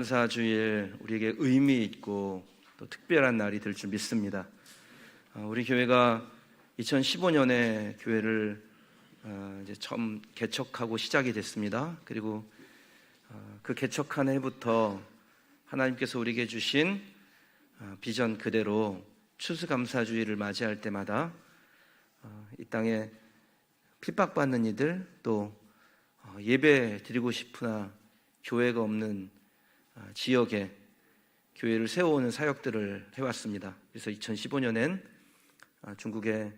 감사주일 우리에게 의미 있고 또 특별한 날이 될 줄 믿습니다. 우리 교회가 2015년에 교회를 이제 처음 개척하고 시작이 됐습니다. 그리고 그 개척한 해부터 하나님께서 우리에게 주신 비전 그대로 추수감사주일을 맞이할 때마다 이 땅에 핍박받는 이들, 또 예배 드리고 싶으나 교회가 없는 지역에 교회를 세워오는 사역들을 해왔습니다. 그래서 2015년엔 중국의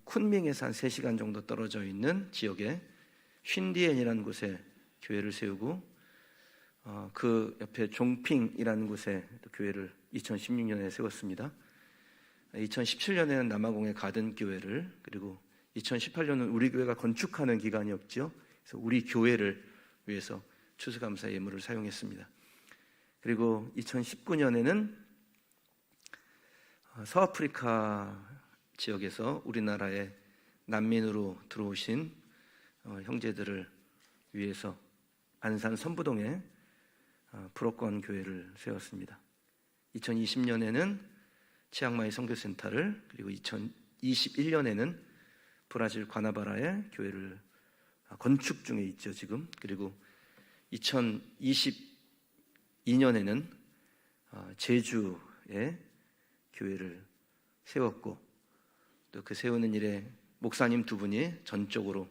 쿤밍에서 한 3시간 정도 떨어져 있는 지역에 쉰디엔이라는 곳에 교회를 세우고, 그 옆에 종핑이라는 곳에 교회를 2016년에 세웠습니다. 2017년에는 남아공의 가든교회를, 그리고 2018년은 우리 교회가 건축하는 기간이었죠. 그래서 우리 교회를 위해서 추수감사 예물을 사용했습니다. 그리고 2019년에는 서아프리카 지역에서 우리나라에 난민으로 들어오신 형제들을 위해서 안산 선부동에 불어권 교회를 세웠습니다. 2020년에는 치앙마이 선교센터를, 그리고 2021년에는 브라질 과나바라의 교회를 건축 중에 있죠 지금. 그리고 2022년에는 제주에 교회를 세웠고, 또 그 세우는 일에 목사님 2분이 전적으로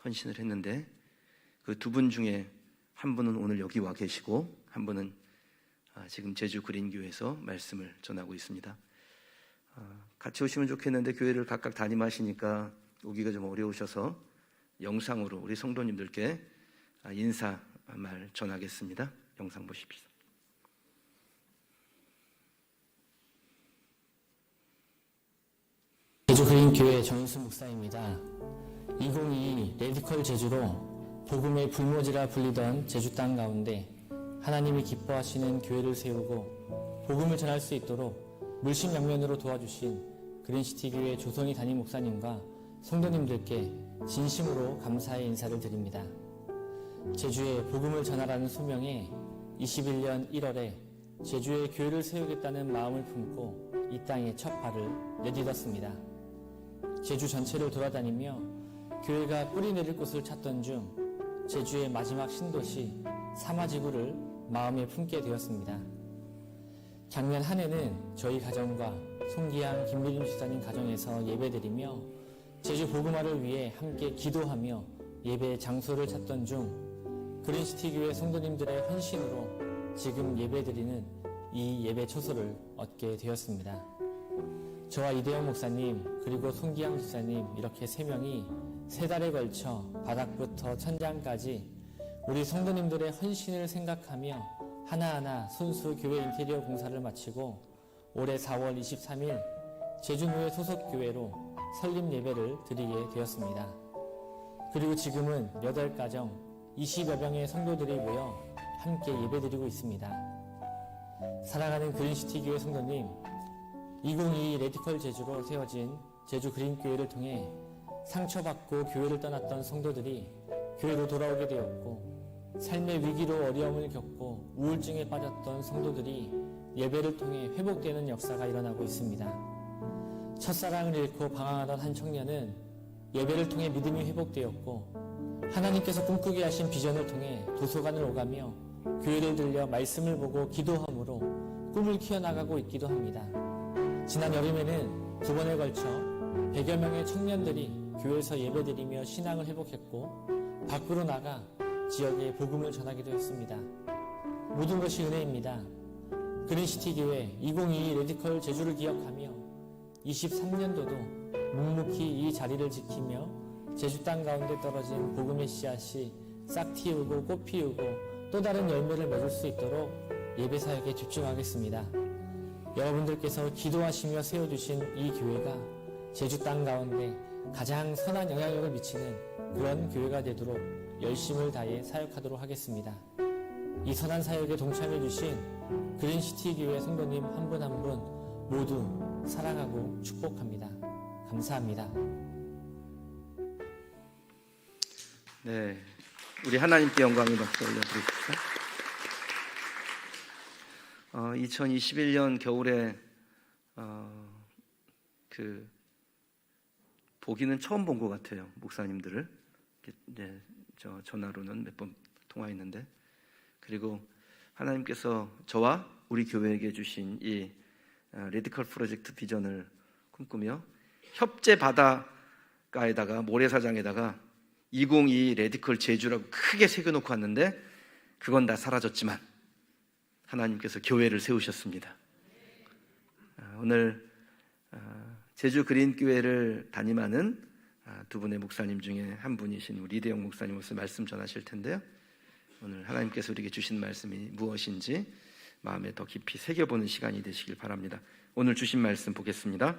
헌신을 했는데, 그 2분 중에 한 분은 오늘 여기 와 계시고, 한 분은 지금 제주 그린교회에서 말씀을 전하고 있습니다. 같이 오시면 좋겠는데 교회를 각각 담임하시니까 오기가 좀 어려우셔서 영상으로 우리 성도님들께 인사 말 전하겠습니다. 영상 보십시오. 제주 그린교회 정윤수 목사입니다. 2022 레디컬 제주로 복음의 불모지라 불리던 제주 땅 가운데 하나님이 기뻐하시는 교회를 세우고 복음을 전할 수 있도록 물심양면으로 도와주신 그린시티 교회 조선희 담임 목사님과 성도님들께 진심으로 감사의 인사를 드립니다. 제주에 복음을 전하라는 소명에 21년 1월에 제주에 교회를 세우겠다는 마음을 품고 이 땅에 첫 발을 내딛었습니다. 제주 전체를 돌아다니며 교회가 뿌리 내릴 곳을 찾던 중 제주의 마지막 신도시 사마지구를 마음에 품게 되었습니다. 작년 한 해는 저희 가정과 송기양, 김미림 집사님 가정에서 예배드리며 제주 복음화를 위해 함께 기도하며 예배 장소를 찾던 중 그린시티 교회 성도님들의 헌신으로 지금 예배드리는 이 예배 초소를 얻게 되었습니다. 저와 이대영 목사님 그리고 송기양 집사님 이렇게 3명이 3달에 걸쳐 바닥부터 천장까지 우리 성도님들의 헌신을 생각하며 하나하나 손수 교회 인테리어 공사를 마치고 올해 4월 23일 제주노회 소속 교회로 설립 예배를 드리게 되었습니다. 그리고 지금은 8가정 20여 명의 성도들이 모여 함께 예배드리고 있습니다. 사랑하는 그린시티 교회 성도님, 2022 레디컬 제주로 세워진 제주 그린교회를 통해 상처받고 교회를 떠났던 성도들이 교회로 돌아오게 되었고, 삶의 위기로 어려움을 겪고 우울증에 빠졌던 성도들이 예배를 통해 회복되는 역사가 일어나고 있습니다. 첫사랑을 잃고 방황하던 한 청년은 예배를 통해 믿음이 회복되었고, 하나님께서 꿈꾸게 하신 비전을 통해 도서관을 오가며 교회를 들려 말씀을 보고 기도함으로 꿈을 키워나가고 있기도 합니다. 지난 여름에는 2번에 걸쳐 100여 명의 청년들이 교회에서 예배드리며 신앙을 회복했고, 밖으로 나가 지역에 복음을 전하기도 했습니다. 모든 것이 은혜입니다. 그린시티 교회 2022 레디컬 제주를 기억하며 23년도도 묵묵히 이 자리를 지키며 제주 땅 가운데 떨어진 복음의 씨앗이 싹 틔우고 꽃 피우고 또 다른 열매를 맺을 수 있도록 예배 사역에 집중하겠습니다. 여러분들께서 기도하시며 세워주신 이 교회가 제주 땅 가운데 가장 선한 영향력을 미치는 그런 교회가 되도록 열심을 다해 사역하도록 하겠습니다. 이 선한 사역에 동참해 주신 그린시티 교회 성도님 한 분 한 분 모두 사랑하고 축복합니다. 감사합니다. 네, 우리 하나님께 영광의 박수 올려드리십시오. 2021년 겨울에 보기는 처음 본 것 같아요. 목사님들을 이제 전화로는 몇 번 통화했는데, 그리고 하나님께서 저와 우리 교회에게 주신 이 레디컬 프로젝트 비전을 꿈꾸며 협재 바닷가에다가 모래사장에다가 2022 레디컬 제주라고 크게 새겨놓고 왔는데, 그건 다 사라졌지만 하나님께서 교회를 세우셨습니다. 오늘 제주 그린교회를 담임하는 두 분의 목사님 중에 한 분이신 우리 이대영 목사님으로서 말씀 전하실 텐데요. 오늘 하나님께서 우리에게 주신 말씀이 무엇인지 마음에 더 깊이 새겨보는 시간이 되시길 바랍니다. 오늘 주신 말씀 보겠습니다.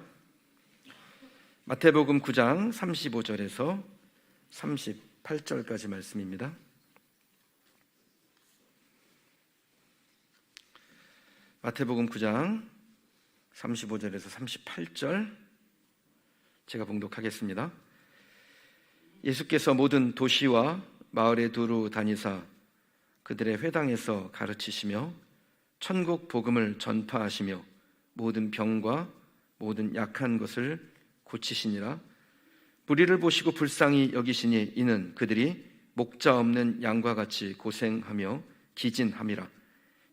마태복음 9장 35절에서 38절까지 말씀입니다. 마태복음 9장 35절에서 38절 제가 봉독하겠습니다. 예수께서 모든 도시와 마을에 두루 다니사 그들의 회당에서 가르치시며 천국 복음을 전파하시며 모든 병과 모든 약한 것을 고치시니라. 무리를 보시고 불쌍히 여기시니 이는 그들이 목자 없는 양과 같이 고생하며 기진함이라.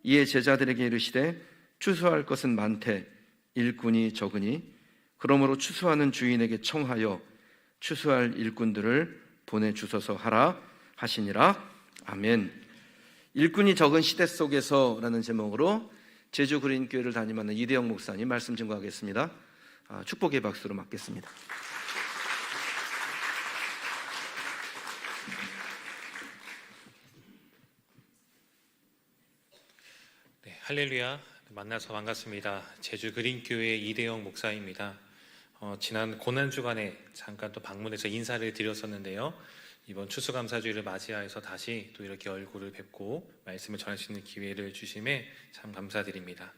이에 제자들에게 이르시되 추수할 것은 많되 일꾼이 적으니 그러므로 추수하는 주인에게 청하여 추수할 일꾼들을 보내주소서 하라 하시니라. 아멘. 일꾼이 적은 시대 속에서 라는 제목으로 제주 그린교회를 담임하는 이대영 목사님 말씀 증거하겠습니다. 축복의 박수로 맞겠습니다. 네, 할렐루야. 만나서 반갑습니다. 제주 그린교회 이대영 목사입니다. 지난 고난주간에 잠깐 또 방문해서 인사를 드렸었는데요. 이번 추수감사주일을 맞이하여서 다시 또 이렇게 얼굴을 뵙고 말씀을 전할 수 있는 기회를 주심에 참 감사드립니다.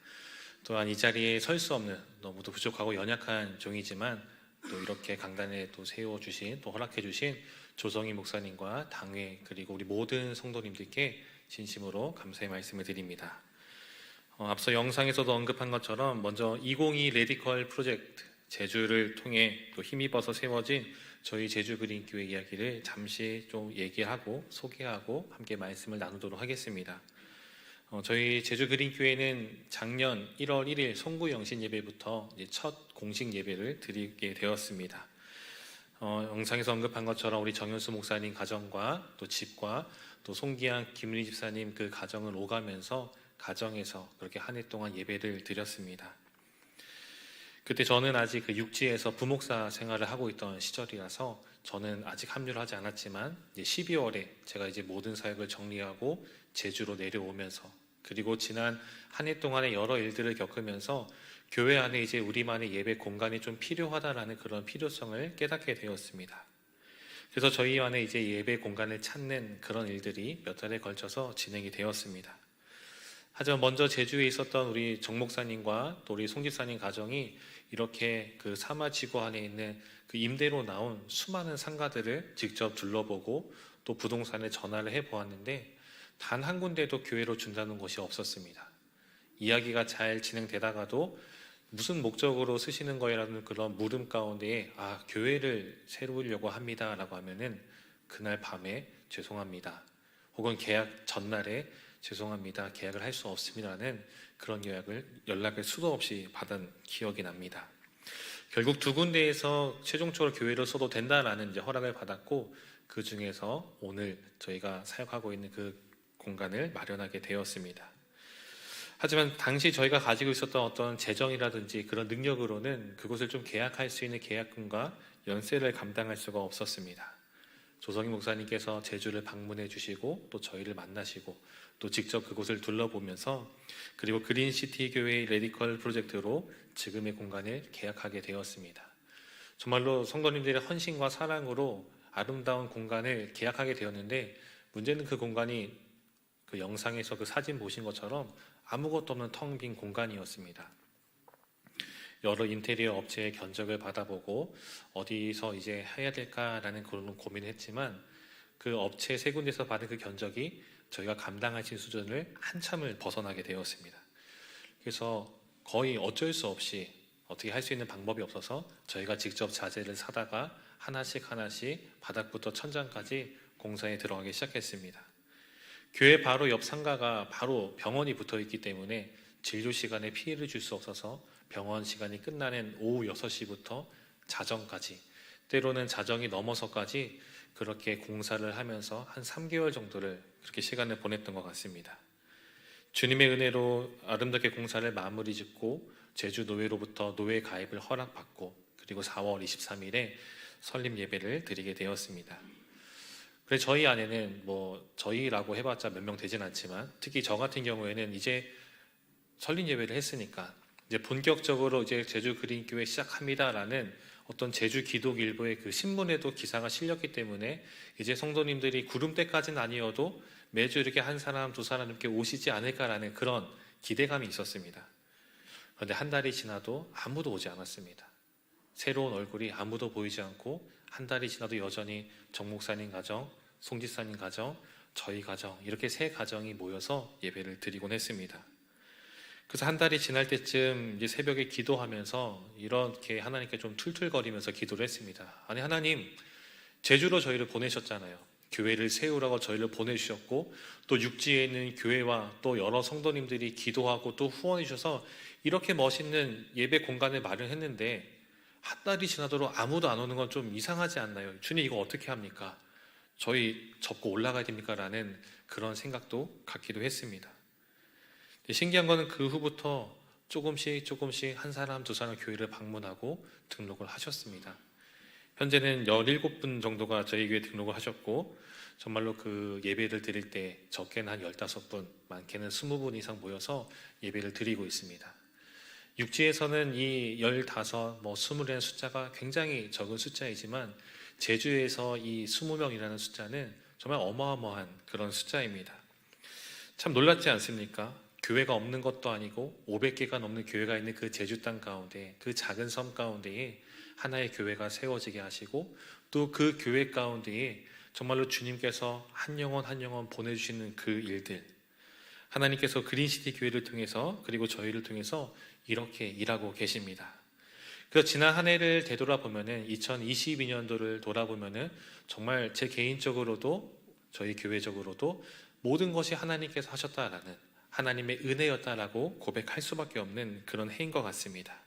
또한 이 자리에 설 수 없는 너무도 부족하고 연약한 종이지만 또 이렇게 강단에 또 세워주신 또 허락해주신 조성희 목사님과 당회 그리고 우리 모든 성도님들께 진심으로 감사의 말씀을 드립니다. 앞서 영상에서도 언급한 것처럼 먼저 2022 레디컬 프로젝트 제주를 통해 또 힘입어서 세워진 저희 제주 그린교회 이야기를 잠시 좀 얘기하고 소개하고 함께 말씀을 나누도록 하겠습니다. 저희 제주 그린교회는 작년 1월 1일 송구 영신 예배부터 이제 첫 공식 예배를 드리게 되었습니다. 영상에서 언급한 것처럼 우리 정현수 목사님 가정과 또 집과 또 송기양 김은희 집사님 그 가정을 오가면서 가정에서 그렇게 한 해 동안 예배를 드렸습니다. 그때 저는 아직 그 육지에서 부목사 생활을 하고 있던 시절이라서 저는 아직 합류를 하지 않았지만 이제 12월에 제가 이제 모든 사역을 정리하고 제주로 내려오면서 그리고 지난 한 해 동안의 여러 일들을 겪으면서 교회 안에 이제 우리만의 예배 공간이 좀 필요하다라는 그런 필요성을 깨닫게 되었습니다. 그래서 저희 안에 이제 예배 공간을 찾는 그런 일들이 몇 달에 걸쳐서 진행이 되었습니다. 하지만 먼저 제주에 있었던 우리 정 목사님과 또 우리 송 집사님 가정이 이렇게 그 사마지구 안에 있는 그 임대로 나온 수많은 상가들을 직접 둘러보고 또 부동산에 전화를 해보았는데 단 한 군데도 교회로 준다는 곳이 없었습니다. 이야기가 잘 진행되다가도 무슨 목적으로 쓰시는 거라는 그런 물음 가운데에 교회를 세우려고 합니다 라고 하면은 그날 밤에 죄송합니다 혹은 계약 전날에 죄송합니다 계약을 할 수 없습니다라는 그런 연락을 수도 없이 받은 기억이 납니다. 결국 두 군데에서 최종적으로 교회를 써도 된다라는 이제 허락을 받았고 그 중에서 오늘 저희가 사역하고 있는 그 공간을 마련하게 되었습니다. 하지만 당시 저희가 가지고 있었던 어떤 재정이라든지 그런 능력으로는 그곳을 좀 계약할 수 있는 계약금과 연세를 감당할 수가 없었습니다. 조성희 목사님께서 제주를 방문해 주시고 또 저희를 만나시고 또 직접 그곳을 둘러보면서 그리고 그린시티 교회의 레디컬 프로젝트로 지금의 공간을 계약하게 되었습니다. 정말로 성도님들의 헌신과 사랑으로 아름다운 공간을 계약하게 되었는데 문제는 그 공간이 그 영상에서 그 사진 보신 것처럼 아무것도 없는 텅 빈 공간이었습니다. 여러 인테리어 업체의 견적을 받아보고 어디서 이제 해야 될까라는 그런 고민을 했지만 그 업체 세 군데서 받은 그 견적이 저희가 감당할 수 있는 수준을 한참을 벗어나게 되었습니다. 그래서 거의 어쩔 수 없이 어떻게 할 수 있는 방법이 없어서 저희가 직접 자재를 사다가 하나씩 바닥부터 천장까지 공사에 들어가기 시작했습니다. 교회 바로 옆 상가가 바로 병원이 붙어 있기 때문에 진료 시간에 피해를 줄 수 없어서 병원 시간이 끝나는 오후 6시부터 자정까지, 때로는 자정이 넘어서까지 그렇게 공사를 하면서 한 3개월 정도를 그렇게 시간을 보냈던 것 같습니다. 주님의 은혜로 아름답게 공사를 마무리 짓고 제주 노회로부터 노회 가입을 허락받고 그리고 4월 23일에 설립 예배를 드리게 되었습니다. 그래서 저희 안에는 저희라고 해봤자 몇 명 되진 않지만 특히 저 같은 경우에는 이제 설립 예배를 했으니까 이제 본격적으로 이제 제주 그린교회 시작합니다라는 어떤 제주 기독일보의 그 신문에도 기사가 실렸기 때문에 이제 성도님들이 구름대까지는 아니어도 매주 이렇게 한 사람 두 사람 이렇게 오시지 않을까라는 그런 기대감이 있었습니다. 그런데 한 달이 지나도 아무도 오지 않았습니다. 새로운 얼굴이 아무도 보이지 않고 한 달이 지나도 여전히 정 목사님 가정, 송 지사님 가정, 저희 가정 이렇게 세 가정이 모여서 예배를 드리곤 했습니다. 그래서 한 달이 지날 때쯤 이제 새벽에 기도하면서 이렇게 하나님께 좀 툴툴거리면서 기도를 했습니다. 아니 하나님, 제주로 저희를 보내셨잖아요. 교회를 세우라고 저희를 보내주셨고 또 육지에 있는 교회와 또 여러 성도님들이 기도하고 또 후원해 주셔서 이렇게 멋있는 예배 공간을 마련했는데 한 달이 지나도록 아무도 안 오는 건 좀 이상하지 않나요? 주님 이거 어떻게 합니까? 저희 접고 올라가야 됩니까? 라는 그런 생각도 갖기도 했습니다. 신기한 거는 그 후부터 조금씩 한 사람 두 사람 교회를 방문하고 등록을 하셨습니다. 현재는 17분 정도가 저희 교회에 등록을 하셨고 정말로 그 예배를 드릴 때 적게는 한 15분, 많게는 20분 이상 모여서 예배를 드리고 있습니다. 육지에서는 이 15, 20이라는 숫자가 굉장히 적은 숫자이지만 제주에서 이 20명이라는 숫자는 정말 어마어마한 그런 숫자입니다. 참 놀랍지 않습니까? 교회가 없는 것도 아니고 500개가 넘는 교회가 있는 그 제주 땅 가운데 그 작은 섬 가운데에 하나의 교회가 세워지게 하시고 또 그 교회 가운데에 정말로 주님께서 한 영혼 한 영혼 보내주시는 그 일들, 하나님께서 그린시티 교회를 통해서 그리고 저희를 통해서 이렇게 일하고 계십니다. 그래서 지난 한 해를 되돌아보면은 2022년도를 돌아보면은 정말 제 개인적으로도 저희 교회적으로도 모든 것이 하나님께서 하셨다라는 하나님의 은혜였다라고 고백할 수밖에 없는 그런 해인 것 같습니다.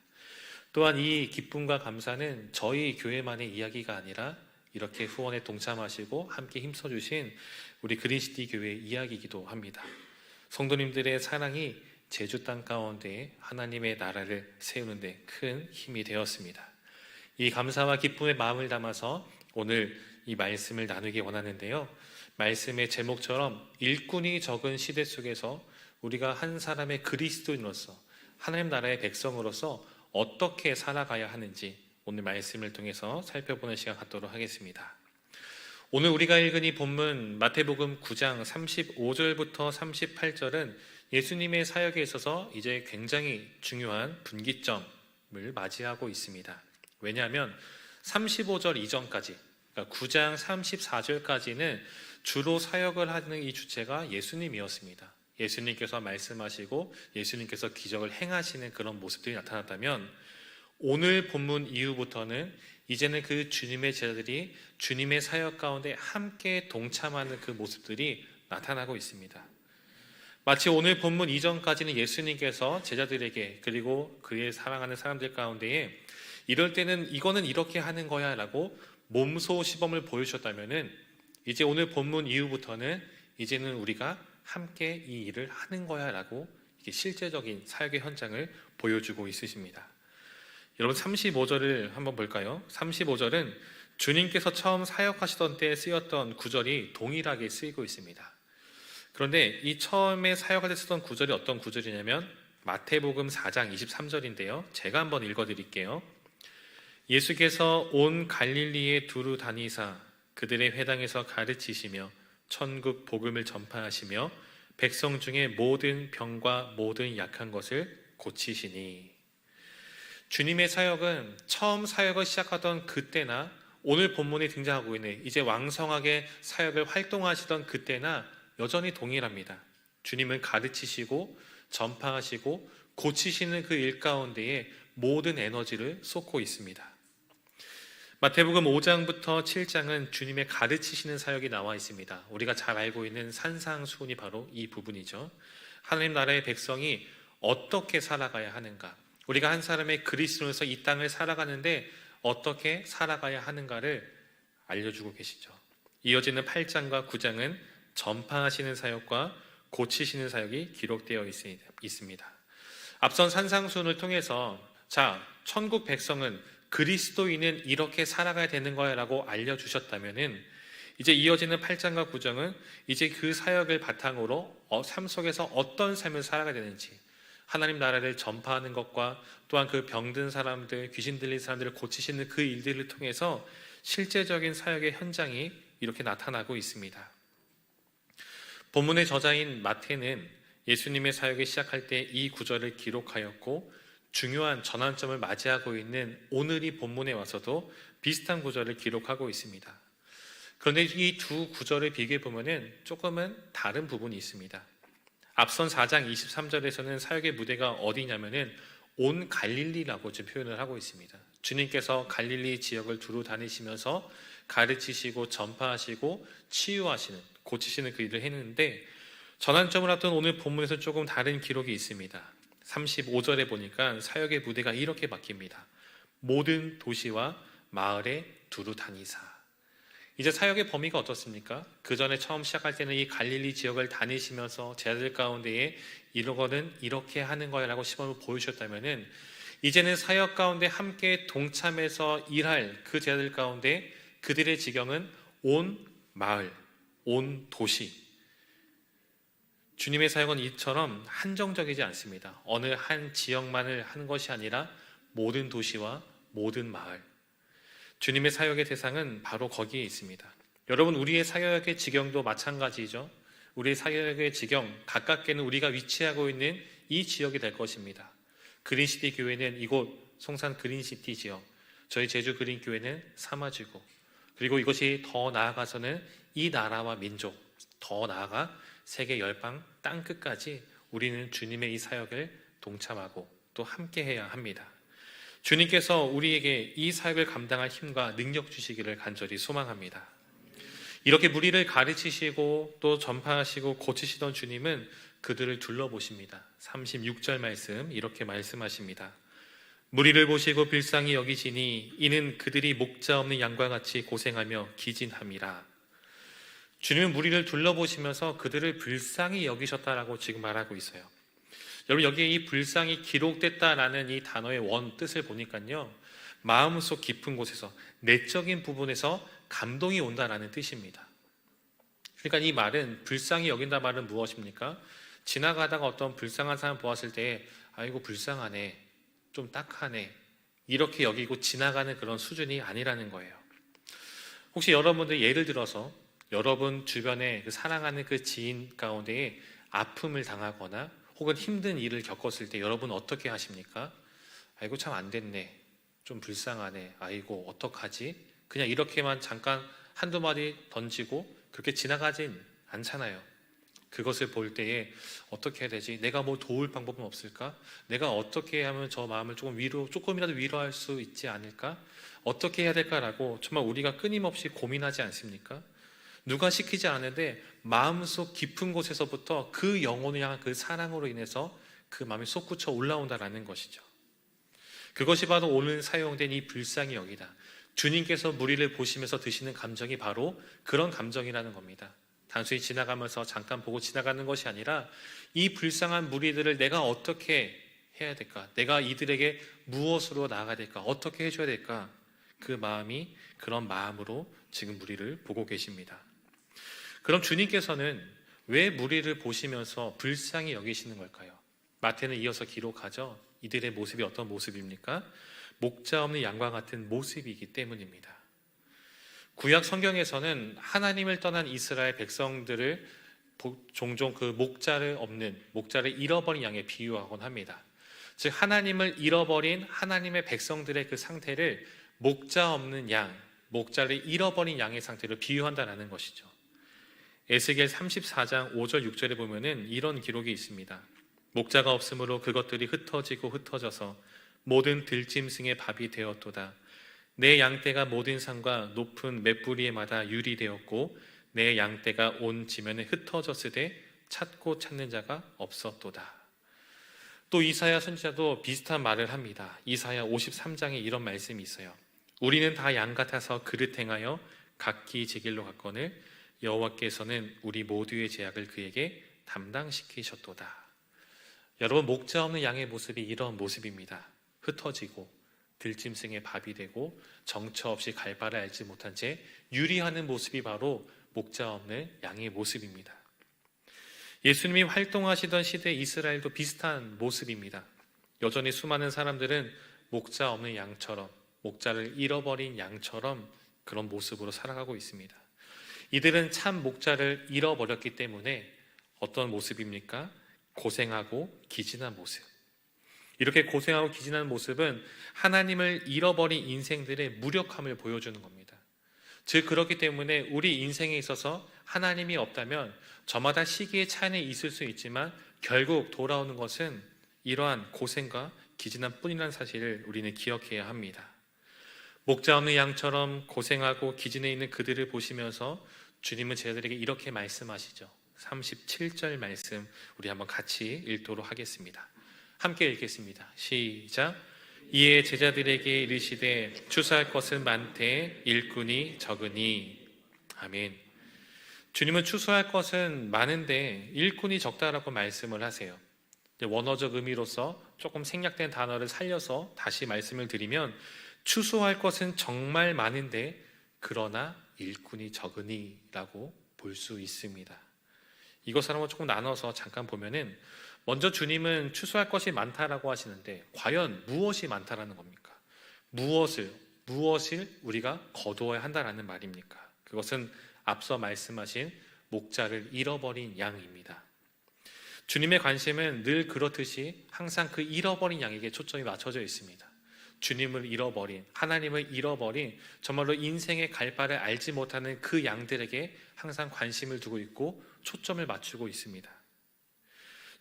또한 이 기쁨과 감사는 저희 교회만의 이야기가 아니라 이렇게 후원에 동참하시고 함께 힘써주신 우리 그린시티 교회의 이야기이기도 합니다. 성도님들의 사랑이 제주 땅 가운데 하나님의 나라를 세우는 데 큰 힘이 되었습니다. 이 감사와 기쁨의 마음을 담아서 오늘 이 말씀을 나누기 원하는데요. 말씀의 제목처럼 일꾼이 적은 시대 속에서 우리가 한 사람의 그리스도인으로서 하나님 나라의 백성으로서 어떻게 살아가야 하는지 오늘 말씀을 통해서 살펴보는 시간 갖도록 하겠습니다. 오늘 우리가 읽은 이 본문 마태복음 9장 35절부터 38절은 예수님의 사역에 있어서 이제 굉장히 중요한 분기점을 맞이하고 있습니다. 왜냐하면 35절 이전까지, 그러니까 9장 34절까지는 주로 사역을 하는 이 주체가 예수님이었습니다. 예수님께서 말씀하시고 예수님께서 기적을 행하시는 그런 모습들이 나타났다면 오늘 본문 이후부터는 이제는 그 주님의 제자들이 주님의 사역 가운데 함께 동참하는 그 모습들이 나타나고 있습니다. 마치 오늘 본문 이전까지는 예수님께서 제자들에게 그리고 그의 사랑하는 사람들 가운데에 이럴 때는 이거는 이렇게 하는 거야 라고 몸소 시범을 보여주셨다면 이제 오늘 본문 이후부터는 이제는 우리가 함께 이 일을 하는 거야 라고 이게 실제적인 사역의 현장을 보여주고 있으십니다. 여러분 35절을 한번 볼까요? 35절은 주님께서 처음 사역하시던 때 쓰였던 구절이 동일하게 쓰이고 있습니다. 그런데 이 처음에 사역할 때 쓰던 구절이 어떤 구절이냐면 마태복음 4장 23절인데요. 제가 한번 읽어드릴게요. 예수께서 온 갈릴리에 두루 다니사 그들의 회당에서 가르치시며 천국 복음을 전파하시며 백성 중에 모든 병과 모든 약한 것을 고치시니. 주님의 사역은 처음 사역을 시작하던 그때나 오늘 본문에 등장하고 있는 이제 왕성하게 사역을 활동하시던 그때나 여전히 동일합니다. 주님은 가르치시고 전파하시고 고치시는 그 일 가운데에 모든 에너지를 쏟고 있습니다. 마태복음 5장부터 7장은 주님의 가르치시는 사역이 나와 있습니다. 우리가 잘 알고 있는 산상수훈이 바로 이 부분이죠. 하나님 나라의 백성이 어떻게 살아가야 하는가, 우리가 한 사람의 그리스도로서 이 땅을 살아가는데 어떻게 살아가야 하는가를 알려주고 계시죠. 이어지는 8장과 9장은 전파하시는 사역과 고치시는 사역이 기록되어 있습니다. 앞선 산상수훈을 통해서 천국 백성은 그리스도인은 이렇게 살아가야 되는 거야 라고 알려주셨다면은 이제 이어지는 8장과 9장은 이제 그 사역을 바탕으로 삶 속에서 어떤 삶을 살아가야 되는지, 하나님 나라를 전파하는 것과 또한 그 병든 사람들, 귀신 들린 사람들을 고치시는 그 일들을 통해서 실제적인 사역의 현장이 이렇게 나타나고 있습니다. 본문의 저자인 마태는 예수님의 사역을 시작할 때 이 구절을 기록하였고, 중요한 전환점을 맞이하고 있는 오늘이 본문에 와서도 비슷한 구절을 기록하고 있습니다. 그런데 이 두 구절을 비교해 보면은 조금은 다른 부분이 있습니다. 앞선 4장 23절에서는 사역의 무대가 어디냐면은 온 갈릴리라고 지금 표현을 하고 있습니다. 주님께서 갈릴리 지역을 두루 다니시면서 가르치시고 전파하시고 치유하시는, 고치시는 그 일을 했는데, 전환점을 앞둔 오늘 본문에서 조금 다른 기록이 있습니다. 35절에 보니까 사역의 무대가 이렇게 바뀝니다. 모든 도시와 마을에 두루 다니사. 이제 사역의 범위가 어떻습니까? 그 전에 처음 시작할 때는 이 갈릴리 지역을 다니시면서 제자들 가운데에 이거는 이렇게 하는 거야 라고 시범을 보여주셨다면은, 이제는 사역 가운데 함께 동참해서 일할 그 제자들 가운데 그들의 지경은 온 마을, 온 도시. 주님의 사역은 이처럼 한정적이지 않습니다. 어느 한 지역만을 하는 것이 아니라 모든 도시와 모든 마을. 주님의 사역의 대상은 바로 거기에 있습니다. 여러분, 우리의 사역의 지경도 마찬가지죠. 우리의 사역의 지경, 가깝게는 우리가 위치하고 있는 이 지역이 될 것입니다. 그린시티 교회는 이곳 송산 그린시티 지역, 저희 제주 그린교회는 사마지구, 그리고 이것이 더 나아가서는 이 나라와 민족, 더 나아가 세계 열방 땅끝까지 우리는 주님의 이 사역을 동참하고 또 함께해야 합니다. 주님께서 우리에게 이 사역을 감당할 힘과 능력 주시기를 간절히 소망합니다. 이렇게 무리를 가르치시고 또 전파하시고 고치시던 주님은 그들을 둘러보십니다. 36절 말씀 이렇게 말씀하십니다. 무리를 보시고 불쌍히 여기시니 이는 그들이 목자 없는 양과 같이 고생하며 기진함이라. 주님은 무리를 둘러보시면서 그들을 불쌍히 여기셨다라고 지금 말하고 있어요. 여러분, 여기에 이 불쌍히 기록됐다라는 이 단어의 원 뜻을 보니까요, 마음속 깊은 곳에서, 내적인 부분에서 감동이 온다라는 뜻입니다. 그러니까 이 말은, 불쌍히 여긴다 말은 무엇입니까? 지나가다가 어떤 불쌍한 사람 보았을 때 아이고 불쌍하네, 좀 딱하네, 이렇게 여기고 지나가는 그런 수준이 아니라는 거예요. 혹시 여러분들 예를 들어서 여러분 주변에 사랑하는 그 지인 가운데에 아픔을 당하거나 혹은 힘든 일을 겪었을 때 여러분 어떻게 하십니까? 아이고 참 안 됐네, 좀 불쌍하네, 아이고 어떡하지? 그냥 이렇게만 잠깐 한두 마디 던지고 그렇게 지나가진 않잖아요. 그것을 볼 때에 어떻게 해야 되지? 내가 뭐 도울 방법은 없을까? 내가 어떻게 하면 저 마음을 조금이라도 위로할 수 있지 않을까? 어떻게 해야 될까라고 정말 우리가 끊임없이 고민하지 않습니까? 누가 시키지 않는데 마음속 깊은 곳에서부터 그 영혼을 향한 그 사랑으로 인해서 그 마음이 솟구쳐 올라온다라는 것이죠. 그것이 바로 오늘 사용된 이 불쌍히 여기다. 주님께서 무리를 보시면서 드시는 감정이 바로 그런 감정이라는 겁니다. 단순히 지나가면서 잠깐 보고 지나가는 것이 아니라 이 불쌍한 무리들을 내가 어떻게 해야 될까? 내가 이들에게 무엇으로 나아가야 될까? 어떻게 해줘야 될까? 그 마음이, 그런 마음으로 지금 무리를 보고 계십니다. 그럼 주님께서는 왜 무리를 보시면서 불쌍히 여기시는 걸까요? 마태는 이어서 기록하죠. 이들의 모습이 어떤 모습입니까? 목자 없는 양과 같은 모습이기 때문입니다. 구약 성경에서는 하나님을 떠난 이스라엘 백성들을 종종 그 목자를 잃어버린 양에 비유하곤 합니다. 즉 하나님을 잃어버린 하나님의 백성들의 그 상태를 목자 없는 양, 목자를 잃어버린 양의 상태로 비유한다는 것이죠. 에스겔 34장 5절 6절에 보면은 이런 기록이 있습니다. 목자가 없으므로 그것들이 흩어지고 흩어져서 모든 들짐승의 밥이 되었도다. 내 양떼가 모든 산과 높은 맷뿌리에마다 유리 되었고 내 양떼가 온 지면에 흩어졌으되 찾고 찾는 자가 없었도다. 또 이사야 선지자도 비슷한 말을 합니다. 이사야 53장에 이런 말씀이 있어요. 우리는 다 양 같아서 그릇 행하여 각기 제 길로 갔거늘 여호와께서는 우리 모두의 죄악을 그에게 담당시키셨도다. 여러분, 목자 없는 양의 모습이 이런 모습입니다. 흩어지고 들짐승의 밥이 되고 정처 없이 갈 바를 알지 못한 채 유리하는 모습이 바로 목자 없는 양의 모습입니다. 예수님이 활동하시던 시대 이스라엘도 비슷한 모습입니다. 여전히 수많은 사람들은 목자 없는 양처럼, 목자를 잃어버린 양처럼 그런 모습으로 살아가고 있습니다. 이들은 참 목자를 잃어버렸기 때문에 어떤 모습입니까? 고생하고 기진한 모습. 이렇게 고생하고 기진한 모습은 하나님을 잃어버린 인생들의 무력함을 보여주는 겁니다. 즉 그렇기 때문에 우리 인생에 있어서 하나님이 없다면 저마다 시기의 차이는 있을 수 있지만 결국 돌아오는 것은 이러한 고생과 기진한 뿐이라는 사실을 우리는 기억해야 합니다. 목자 없는 양처럼 고생하고 기진해 있는 그들을 보시면서 주님은 제자들에게 이렇게 말씀하시죠. 37절 말씀 우리 한번 같이 읽도록 하겠습니다. 함께 읽겠습니다. 시작. 이에 제자들에게 이르시되 추수할 것은 많되 일꾼이 적으니. 아멘. 주님은 추수할 것은 많은데 일꾼이 적다라고 말씀을 하세요. 원어적 의미로서 조금 생략된 단어를 살려서 다시 말씀을 드리면 추수할 것은 정말 많은데 그러나 일꾼이 적으니 라고 볼 수 있습니다. 이것을 한번 조금 나눠서 잠깐 보면은 먼저 주님은 추수할 것이 많다라고 하시는데 과연 무엇이 많다라는 겁니까? 무엇을 우리가 거두어야 한다라는 말입니까? 그것은 앞서 말씀하신 목자를 잃어버린 양입니다. 주님의 관심은 늘 그렇듯이 항상 그 잃어버린 양에게 초점이 맞춰져 있습니다. 주님을 잃어버린, 하나님을 잃어버린 정말로 인생의 갈 바를 알지 못하는 그 양들에게 항상 관심을 두고 있고 초점을 맞추고 있습니다.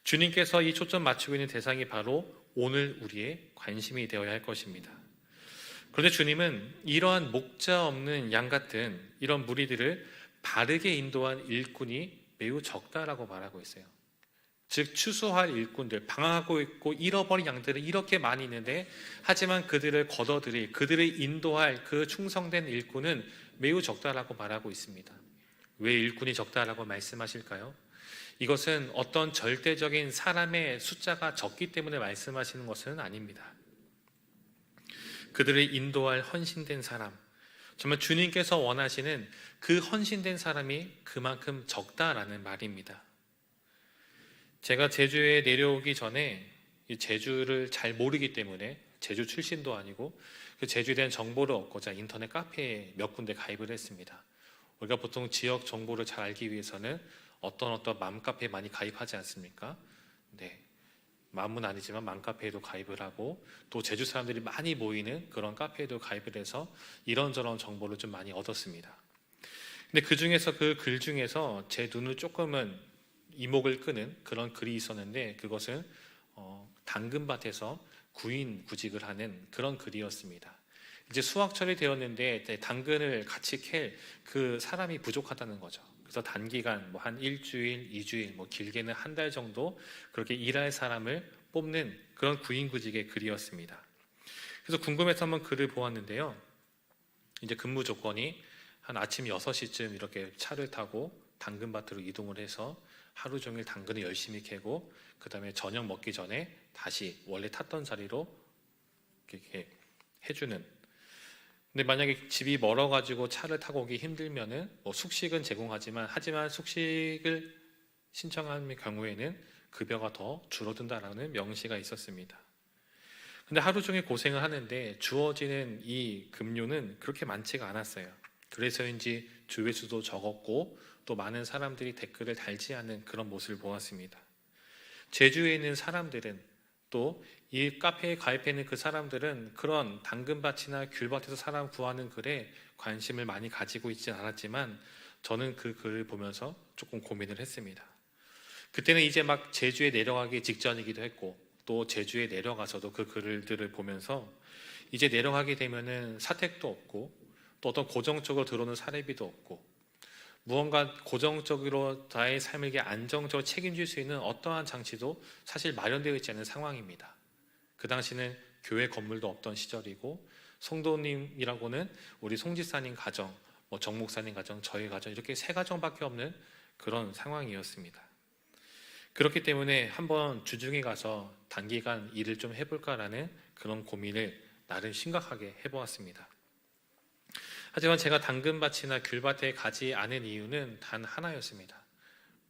주님께서 이 초점 맞추고 있는 대상이 바로 오늘 우리의 관심이 되어야 할 것입니다. 그런데 주님은 이러한 목자 없는 양 같은 이런 무리들을 바르게 인도한 일꾼이 매우 적다라고 말하고 있어요. 즉 추수할 일꾼들, 방황하고 있고 잃어버린 양들은 이렇게 많이 있는데 하지만 그들을 걷어들일, 그들을 인도할 그 충성된 일꾼은 매우 적다라고 말하고 있습니다. 왜 일꾼이 적다라고 말씀하실까요? 이것은 어떤 절대적인 사람의 숫자가 적기 때문에 말씀하시는 것은 아닙니다. 그들을 인도할 헌신된 사람, 정말 주님께서 원하시는 그 헌신된 사람이 그만큼 적다라는 말입니다. 제가 제주에 내려오기 전에 이 제주를 잘 모르기 때문에 제주 출신도 아니고 그 제주에 대한 정보를 얻고자 인터넷 카페에 몇 군데 가입을 했습니다. 우리가 보통 지역 정보를 잘 알기 위해서는 어떤 맘카페에 많이 가입하지 않습니까? 네, 맘은 아니지만 맘카페에도 가입을 하고 또 제주 사람들이 많이 모이는 그런 카페에도 가입을 해서 이런저런 정보를 좀 많이 얻었습니다. 근데 그 중에서 그 글 중에서 제 눈을 조금은 이목을 끄는 그런 글이 있었는데 그것은 당근밭에서 구인구직을 하는 그런 글이었습니다. 이제 수확철이 되었는데 당근을 같이 캘 그 사람이 부족하다는 거죠. 그래서 단기간 한 일주일, 2주일, 길게는 한 달 정도 그렇게 일할 사람을 뽑는 그런 구인구직의 글이었습니다. 그래서 궁금해서 한번 글을 보았는데요. 이제 근무 조건이 한 아침 6시쯤 이렇게 차를 타고 당근밭으로 이동을 해서 하루 종일 당근을 열심히 캐고 그 다음에 저녁 먹기 전에 다시 원래 탔던 자리로 이렇게 해주는. 근데 만약에 집이 멀어가지고 차를 타고 오기 힘들면은 숙식은 제공하지만 숙식을 신청하는 경우에는 급여가 더 줄어든다라는 명시가 있었습니다. 근데 하루 종일 고생을 하는데 주어지는 이 급료는 그렇게 많지가 않았어요. 그래서인지 조회수도 적었고 또 많은 사람들이 댓글을 달지 않은 그런 모습을 보았습니다. 제주에 있는 사람들은 또 이 카페에 가입해 있는 그 사람들은 그런 당근밭이나 귤밭에서 사람 구하는 글에 관심을 많이 가지고 있지 않았지만 저는 그 글을 보면서 조금 고민을 했습니다. 그때는 이제 막 제주에 내려가기 직전이기도 했고, 또 제주에 내려가서도 그 글들을 보면서 이제 내려가게 되면은 사택도 없고, 또 어떤 고정적으로 들어오는 사례비도 없고, 무언가 고정적으로 나의 삶을 이렇게 안정적으로 책임질 수 있는 어떠한 장치도 사실 마련되어 있지 않은 상황입니다. 그 당시는 교회 건물도 없던 시절이고, 성도님이라고는 우리 송지사님 가정, 정 목사님 가정, 저희 가정 이렇게 세 가정밖에 없는 그런 상황이었습니다. 그렇기 때문에 한번 주중에 가서 단기간 일을 좀 해볼까라는 그런 고민을 나름 심각하게 해보았습니다. 하지만 제가 당근밭이나 귤밭에 가지 않은 이유는 단 하나였습니다.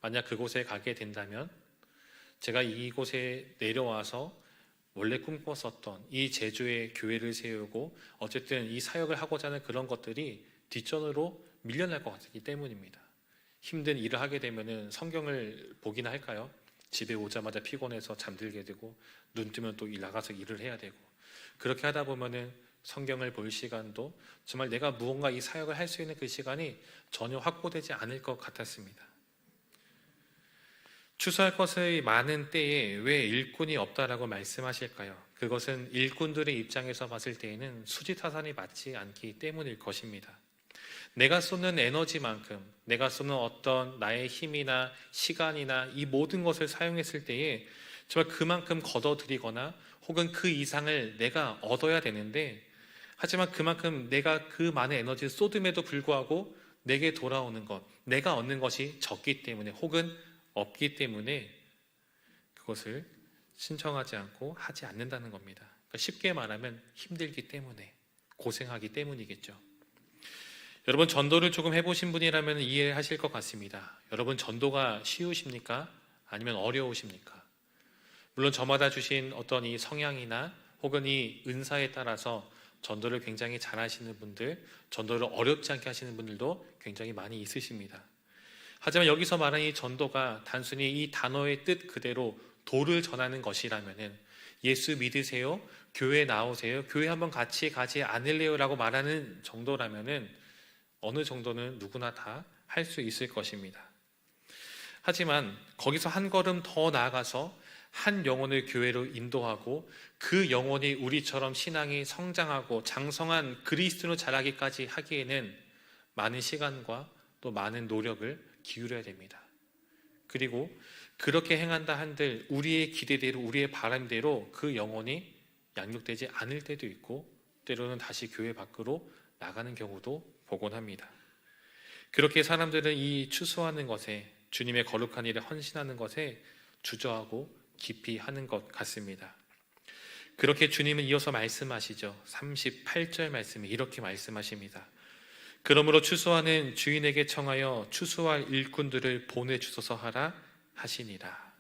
만약 그곳에 가게 된다면 제가 이곳에 내려와서 원래 꿈꿨었던 이 제주의 교회를 세우고 어쨌든 이 사역을 하고자 하는 그런 것들이 뒷전으로 밀려날 것 같기 때문입니다. 힘든 일을 하게 되면 성경을 보기나 할까요? 집에 오자마자 피곤해서 잠들게 되고, 눈 뜨면 또 나가서 일을 해야 되고, 그렇게 하다 보면은 성경을 볼 시간도, 정말 내가 무언가 이 사역을 할 수 있는 그 시간이 전혀 확보되지 않을 것 같았습니다. 추수할 것의 많은 때에 왜 일꾼이 없다라고 말씀하실까요? 그것은 일꾼들의 입장에서 봤을 때에는 수지타산이 맞지 않기 때문일 것입니다. 내가 쏟는 에너지만큼, 내가 쏟는 어떤 나의 힘이나 시간이나 이 모든 것을 사용했을 때에 정말 그만큼 걷어들이거나 혹은 그 이상을 내가 얻어야 되는데, 하지만 그만큼 내가 그 많은 에너지를 쏟음에도 불구하고 내게 돌아오는 것, 내가 얻는 것이 적기 때문에 혹은 없기 때문에 그것을 신청하지 않고 하지 않는다는 겁니다. 그러니까 쉽게 말하면 힘들기 때문에, 고생하기 때문이겠죠. 여러분, 전도를 조금 해보신 분이라면 이해하실 것 같습니다. 여러분, 전도가 쉬우십니까? 아니면 어려우십니까? 물론 저마다 주신 어떤 이 성향이나 혹은 이 은사에 따라서 전도를 굉장히 잘하시는 분들, 전도를 어렵지 않게 하시는 분들도 굉장히 많이 있으십니다. 하지만 여기서 말하는 이 전도가 단순히 이 단어의 뜻 그대로 도를 전하는 것이라면은, 예수 믿으세요, 교회 나오세요, 교회 한번 같이 가지 않을래요 라고 말하는 정도라면은 어느 정도는 누구나 다 할 수 있을 것입니다. 하지만 거기서 한 걸음 더 나아가서 한 영혼을 교회로 인도하고 그 영혼이 우리처럼 신앙이 성장하고 장성한 그리스도로 자라기까지 하기에는 많은 시간과 또 많은 노력을 기울여야 됩니다. 그리고 그렇게 행한다 한들 우리의 기대대로, 우리의 바람대로 그 영혼이 양육되지 않을 때도 있고, 때로는 다시 교회 밖으로 나가는 경우도 보곤 합니다. 그렇게 사람들은 이 추수하는 것에, 주님의 거룩한 일에 헌신하는 것에 주저하고 깊이 하는 것 같습니다. 그렇게 주님은 이어서 말씀하시죠. 38절 말씀이 이렇게 말씀하십니다. 그러므로 추수하는 주인에게 청하여 추수할 일꾼들을 보내주소서 하라 하시니라.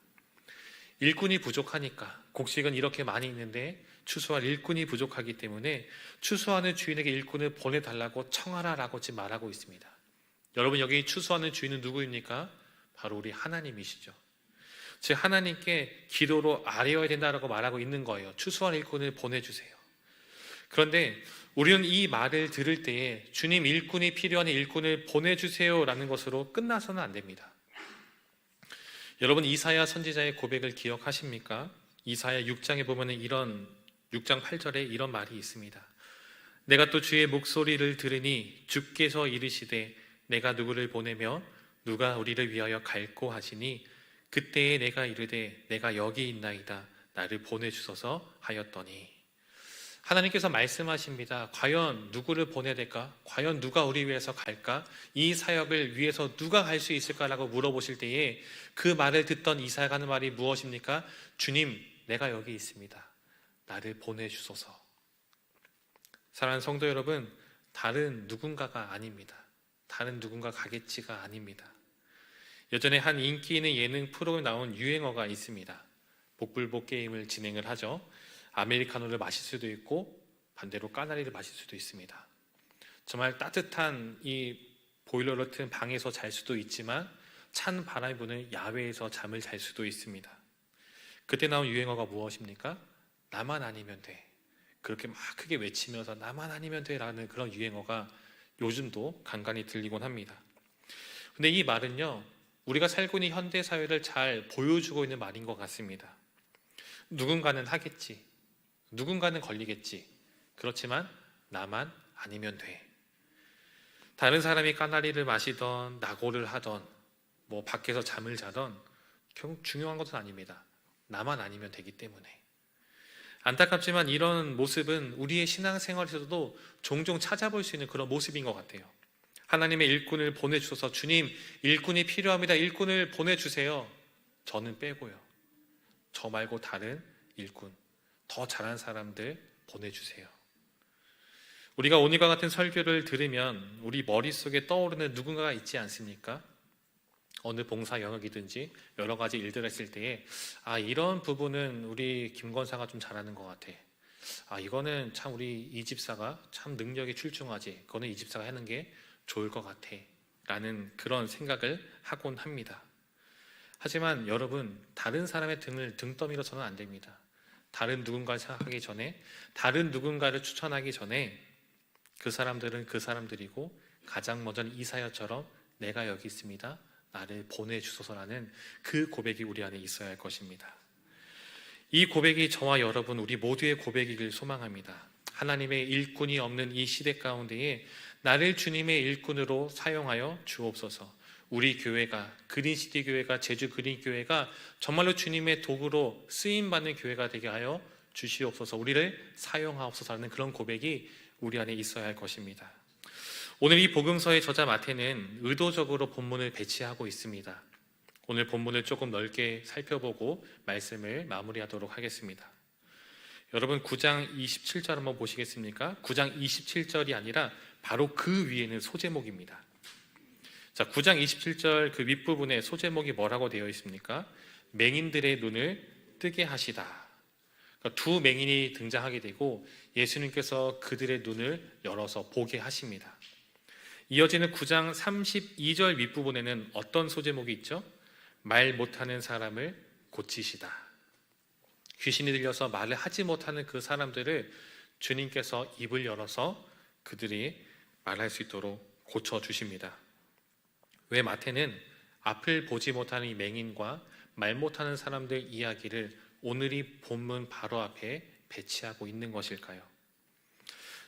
일꾼이 부족하니까, 곡식은 이렇게 많이 있는데 추수할 일꾼이 부족하기 때문에 추수하는 주인에게 일꾼을 보내달라고 청하라라고 지금 말하고 있습니다. 여러분, 여기 추수하는 주인은 누구입니까? 바로 우리 하나님이시죠. 즉 하나님께 기도로 아뢰어야 된다라고 말하고 있는 거예요. 추수할 일꾼을 보내주세요. 그런데 우리는 이 말을 들을 때에 주님, 일꾼이 필요한 일꾼을 보내주세요 라는 것으로 끝나서는 안 됩니다. 여러분, 이사야 선지자의 고백을 기억하십니까? 이사야 6장에 보면 6장 8절에 이런 말이 있습니다. 내가 또 주의 목소리를 들으니 주께서 이르시되 내가 누구를 보내며 누가 우리를 위하여 갈고 하시니 그때에 내가 이르되 내가 여기 있나이다, 나를 보내주소서 하였더니. 하나님께서 말씀하십니다. 과연 누구를 보내야 될까? 과연 누가 우리 위해서 갈까? 이 사역을 위해서 누가 갈 수 있을까라고 물어보실 때에 그 말을 듣던 이사야가 하는 말이 무엇입니까? 주님, 내가 여기 있습니다, 나를 보내주소서. 사랑하는 성도 여러분, 다른 누군가가 아닙니다. 다른 누군가 가겠지가 아닙니다. 예전에 한 인기 있는 예능 프로에 나온 유행어가 있습니다. 복불복 게임을 진행을 하죠. 아메리카노를 마실 수도 있고 반대로 까나리를 마실 수도 있습니다. 정말 따뜻한 이 보일러 같은 방에서 잘 수도 있지만 찬 바람이 부는 야외에서 잠을 잘 수도 있습니다. 그때 나온 유행어가 무엇입니까? 나만 아니면 돼. 그렇게 막 크게 외치면서 나만 아니면 돼 라는 그런 유행어가 요즘도 간간히 들리곤 합니다. 근데 이 말은요, 우리가 살고 있는 현대 사회를 잘 보여주고 있는 말인 것 같습니다. 누군가는 하겠지, 누군가는 걸리겠지. 그렇지만 나만 아니면 돼. 다른 사람이 까나리를 마시던 낙오를 하던 뭐 밖에서 잠을 자던 결국 중요한 것은 아닙니다. 나만 아니면 되기 때문에. 안타깝지만 이런 모습은 우리의 신앙생활에서도 종종 찾아볼 수 있는 그런 모습인 것 같아요. 하나님의 일꾼을 보내주셔서 주님, 일꾼이 필요합니다. 일꾼을 보내주세요. 저는 빼고요. 저 말고 다른 일꾼, 더 잘한 사람들 보내주세요. 우리가 오늘과 같은 설교를 들으면 우리 머릿속에 떠오르는 누군가가 있지 않습니까? 어느 봉사 영역이든지 여러 가지 일들을 했을 때에 이런 부분은 우리 김 권사가 좀 잘하는 것 같아. 이거는 참 우리 이 집사가 참 능력이 출중하지. 그거는 이 집사가 하는 게 좋을 것 같아. 라는 그런 생각을 하곤 합니다. 하지만 여러분, 다른 사람의 등을 등 떠밀어서는 안 됩니다. 다른 누군가를 생각하기 전에, 다른 누군가를 추천하기 전에 그 사람들은 그 사람들이고 가장 먼저는 이사야처럼 내가 여기 있습니다. 나를 보내주소서라는 그 고백이 우리 안에 있어야 할 것입니다. 이 고백이 저와 여러분 우리 모두의 고백이길 소망합니다. 하나님의 일꾼이 없는 이 시대 가운데에 나를 주님의 일꾼으로 사용하여 주옵소서. 우리 교회가, 그린시티 교회가, 제주 그린교회가 정말로 주님의 도구로 쓰임받는 교회가 되게 하여 주시옵소서. 우리를 사용하옵소서라는 그런 고백이 우리 안에 있어야 할 것입니다. 오늘 이 복음서의 저자 마태는 의도적으로 본문을 배치하고 있습니다. 오늘 본문을 조금 넓게 살펴보고 말씀을 마무리하도록 하겠습니다. 여러분 9장 27절 한번 보시겠습니까? 9장 27절이 아니라 바로 그 위에는 소제목입니다. 자, 9장 27절 그 윗부분에 소제목이 뭐라고 되어 있습니까? 맹인들의 눈을 뜨게 하시다. 그러니까 두 맹인이 등장하게 되고 예수님께서 그들의 눈을 열어서 보게 하십니다. 이어지는 9장 32절 윗부분에는 어떤 소제목이 있죠? 말 못하는 사람을 고치시다. 귀신이 들려서 말을 하지 못하는 그 사람들을 주님께서 입을 열어서 그들이 말할 수 있도록 고쳐주십니다. 왜 마태는 앞을 보지 못하는 이 맹인과 말 못하는 사람들 이야기를 오늘 이 본문 바로 앞에 배치하고 있는 것일까요?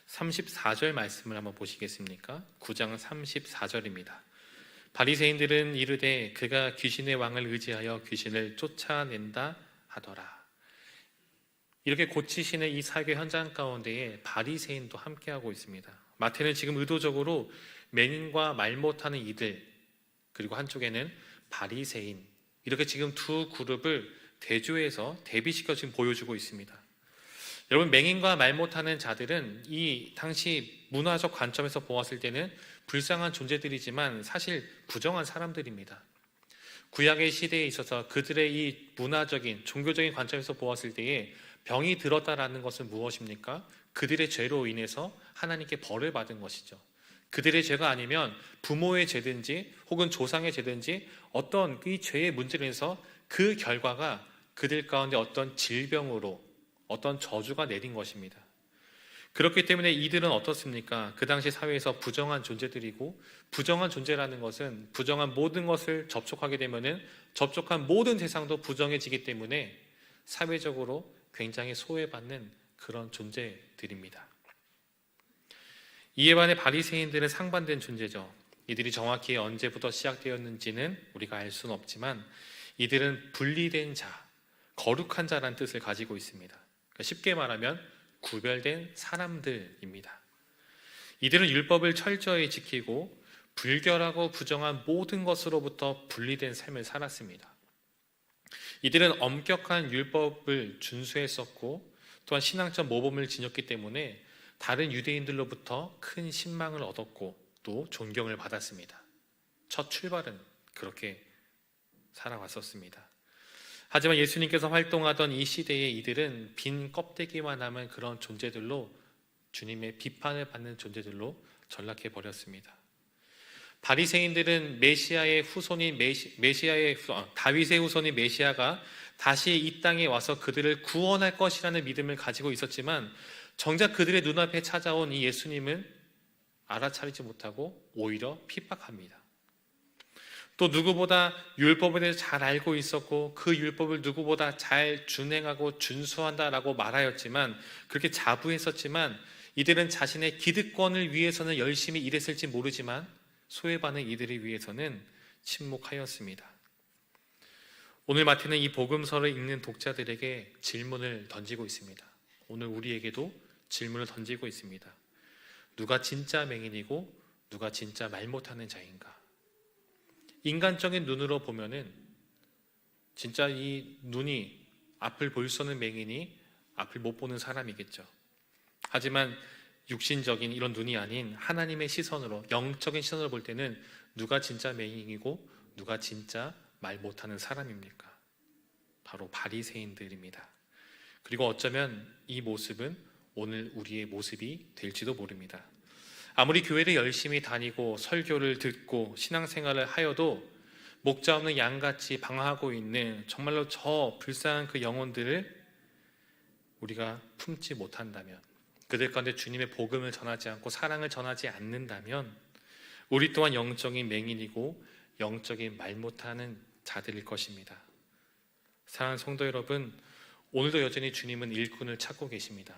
34절 말씀을 한번 보시겠습니까? 9장 34절입니다. 바리새인들은 이르되 그가 귀신의 왕을 의지하여 귀신을 쫓아낸다 하더라. 이렇게 고치시는 이 사교 현장 가운데에 바리새인도 함께하고 있습니다. 마태는 지금 의도적으로 맹인과 말 못하는 이들, 그리고 한쪽에는 바리새인, 이렇게 지금 두 그룹을 대조해서 대비시켜 지금 보여주고 있습니다. 여러분, 맹인과 말 못하는 자들은 이 당시 문화적 관점에서 보았을 때는 불쌍한 존재들이지만 사실 부정한 사람들입니다. 구약의 시대에 있어서 그들의 이 문화적인 종교적인 관점에서 보았을 때에 병이 들었다라는 것은 무엇입니까? 그들의 죄로 인해서 하나님께 벌을 받은 것이죠. 그들의 죄가 아니면 부모의 죄든지 혹은 조상의 죄든지 어떤 이 죄의 문제로 인해서 그 결과가 그들 가운데 어떤 질병으로 어떤 저주가 내린 것입니다. 그렇기 때문에 이들은 어떻습니까? 그 당시 사회에서 부정한 존재들이고, 부정한 존재라는 것은 부정한 모든 것을 접촉하게 되면은 접촉한 모든 세상도 부정해지기 때문에 사회적으로 굉장히 소외받는 그런 존재들입니다. 이에 반해 바리새인들은 상반된 존재죠. 이들이 정확히 언제부터 시작되었는지는 우리가 알 수는 없지만 이들은 분리된 자, 거룩한 자라는 뜻을 가지고 있습니다. 그러니까 쉽게 말하면 구별된 사람들입니다. 이들은 율법을 철저히 지키고 불결하고 부정한 모든 것으로부터 분리된 삶을 살았습니다. 이들은 엄격한 율법을 준수했었고 또한 신앙적 모범을 지녔기 때문에 다른 유대인들로부터 큰 신망을 얻었고 또 존경을 받았습니다. 첫 출발은 그렇게 살아왔었습니다. 하지만 예수님께서 활동하던 이 시대에 이들은 빈 껍데기만 남은 그런 존재들로, 주님의 비판을 받는 존재들로 전락해 버렸습니다. 바리새인들은 메시아의 후손인 다윗의 후손인 메시아가 다시 이 땅에 와서 그들을 구원할 것이라는 믿음을 가지고 있었지만 정작 그들의 눈앞에 찾아온 이 예수님은 알아차리지 못하고 오히려 핍박합니다. 또 누구보다 율법에 대해서 잘 알고 있었고 그 율법을 누구보다 잘 준행하고 준수한다라고 말하였지만, 그렇게 자부했었지만 이들은 자신의 기득권을 위해서는 열심히 일했을지 모르지만 소외받는 이들을 위해서는 침묵하였습니다. 오늘 마태는 이 복음서를 읽는 독자들에게 질문을 던지고 있습니다. 오늘 우리에게도 질문을 던지고 있습니다. 누가 진짜 맹인이고 누가 진짜 말 못하는 자인가? 인간적인 눈으로 보면은 진짜 이 눈이 앞을 볼 수 없는 맹인이 앞을 못 보는 사람이겠죠. 하지만 육신적인 이런 눈이 아닌 하나님의 시선으로, 영적인 시선으로 볼 때는 누가 진짜 맹인이고 누가 진짜 말 못하는 사람입니까? 바로 바리새인들입니다. 그리고 어쩌면 이 모습은 오늘 우리의 모습이 될지도 모릅니다. 아무리 교회를 열심히 다니고 설교를 듣고 신앙생활을 하여도 목자 없는 양같이 방황하고 있는 정말로 저 불쌍한 그 영혼들을 우리가 품지 못한다면, 그들 가운데 주님의 복음을 전하지 않고 사랑을 전하지 않는다면 우리 또한 영적인 맹인이고 영적인 말 못하는 자들일 것입니다. 사랑하는 성도 여러분, 오늘도 여전히 주님은 일꾼을 찾고 계십니다.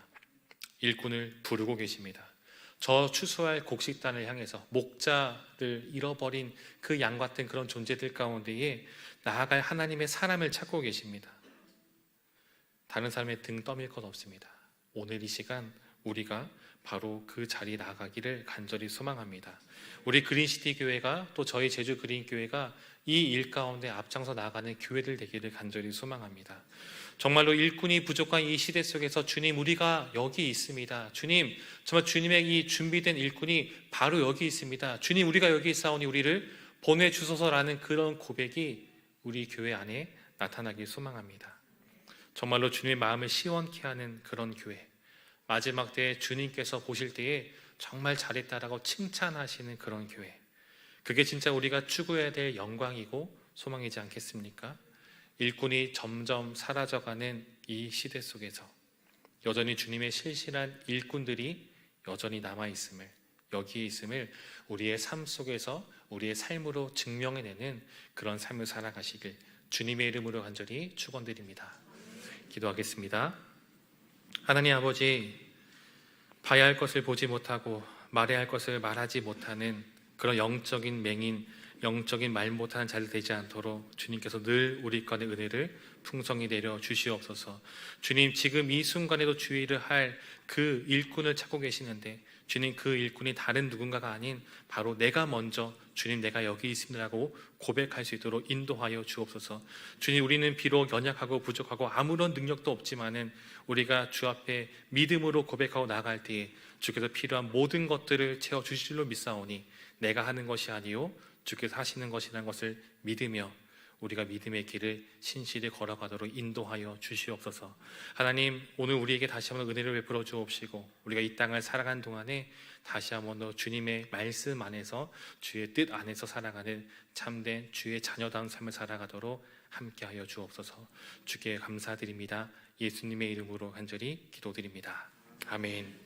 일꾼을 부르고 계십니다. 저 추수할 곡식단을 향해서 목자를 잃어버린 그 양 같은 그런 존재들 가운데에 나아갈 하나님의 사람을 찾고 계십니다. 다른 사람의 등 떠밀 것 없습니다. 오늘 이 시간 우리가 바로 그 자리에 나가기를 간절히 소망합니다. 우리 그린시티 교회가, 또 저희 제주 그린교회가 이 일 가운데 앞장서 나가는 교회들 되기를 간절히 소망합니다. 정말로 일꾼이 부족한 이 시대 속에서 주님, 우리가 여기 있습니다. 주님, 정말 주님의 이 준비된 일꾼이 바로 여기 있습니다. 주님, 우리가 여기 있사오니 우리를 보내주소서라는 그런 고백이 우리 교회 안에 나타나길 소망합니다. 정말로 주님의 마음을 시원케 하는 그런 교회, 마지막 때에 주님께서 보실 때에 정말 잘했다라고 칭찬하시는 그런 교회, 그게 진짜 우리가 추구해야 될 영광이고 소망이지 않겠습니까? 일꾼이 점점 사라져가는 이 시대 속에서 여전히 주님의 실실한 일꾼들이 여전히 남아있음을, 여기에 있음을 우리의 삶 속에서 우리의 삶으로 증명해내는 그런 삶을 살아가시길 주님의 이름으로 간절히 축원드립니다. 기도하겠습니다. 하나님 아버지, 봐야 할 것을 보지 못하고 말해야 할 것을 말하지 못하는 그런 영적인 맹인, 영적인 말 못하는 자들 되지 않도록 주님께서 늘 우리 가운데 은혜를 풍성히 내려 주시옵소서. 주님, 지금 이 순간에도 주의를 할 그 일꾼을 찾고 계시는데 주님, 그 일꾼이 다른 누군가가 아닌 바로 내가 먼저 주님, 내가 여기 있습니다라고 고백할 수 있도록 인도하여 주옵소서. 주님, 우리는 비록 연약하고 부족하고 아무런 능력도 없지만은 우리가 주 앞에 믿음으로 고백하고 나갈 때에 주께서 필요한 모든 것들을 채워 주실 줄로 믿사오니 내가 하는 것이 아니요 주께서 하시는 것이라는 것을 믿으며 우리가 믿음의 길을 신실히 걸어가도록 인도하여 주시옵소서. 하나님, 오늘 우리에게 다시 한번 은혜를 베풀어 주옵시고 우리가 이 땅을 살아가는 동안에 다시 한번 더 주님의 말씀 안에서 주의 뜻 안에서 살아가는 참된 주의 자녀다운 삶을 살아가도록 함께하여 주옵소서. 주께 감사드립니다. 예수님의 이름으로 간절히 기도드립니다. 아멘.